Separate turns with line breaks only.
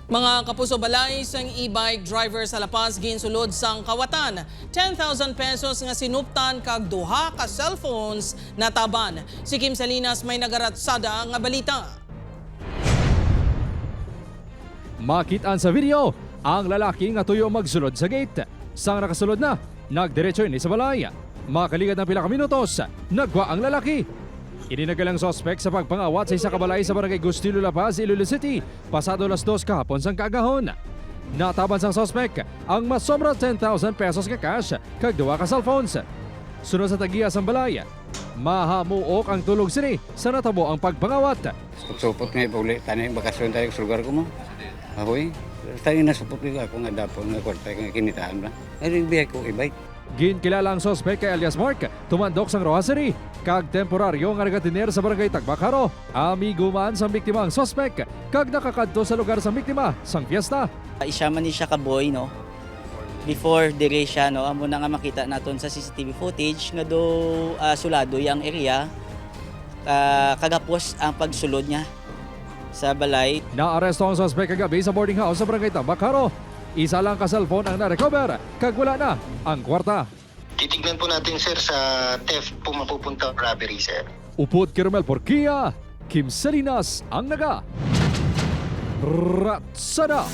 Mga kapuso balay sang e-bike driver sa Lapas ginsulod sang kawatan. 10,000 pesos nga sinuptan kag duha ka cellphones na taban. Si Kim Salinas may nagaratsada nga balita.
Makitaan sa video ang lalaki nga tuyo magsulod sa gate. Sang nakasulod na, nagdiretso ini sa balay. Makaligad ng pila ka minutos, nagwa ang lalaki. Ininagalang sospek sa pagpangawat sa isa kabalay sa barangay Gustilo, La Paz, Iloilo City, pasado las 2 kahapon sang kagahon. Nataban sang sospek ang masobra 10,000 pesos nga cash kag duha ka cellphones. Sunod sa tagiya sang balay, mahamuok ang tulog sini sa natabo ang pagpangawat.
Supot nga ipuli, tanay bakasyon tayo sa lugar ko mo. Ahoy, tayo na supot ko ako nga dapo nga kwarta nga kinitaan ba. Ay, biyay ko i-bike.
Ginkilala ang sospek kay alias Mark, tumandok sang Rosary, kag temporaryo nga nagatiner sa barangay Tagbakaro. Amigo man sang biktima ang sospek, kag nakakadto sa lugar sa biktima sang fiesta.
Isa man ni siya kaboy, no? Before dire siya, no? Amo na nga makita naton sa CCTV footage nga do sulado yang area. Kagapos ang pagsulod niya sa balay.
Naaresto ang sospek kagabi sa boarding house sa barangay Tagbakaro. Isa lang ka cellphone ang na-recover, kag wala na ang kwarta.
Titignan po natin, sir, sa theft po mapupunta robbery, sir.
Upod kay Romel Porquia, Kim Salinas ang naga. Ratsada!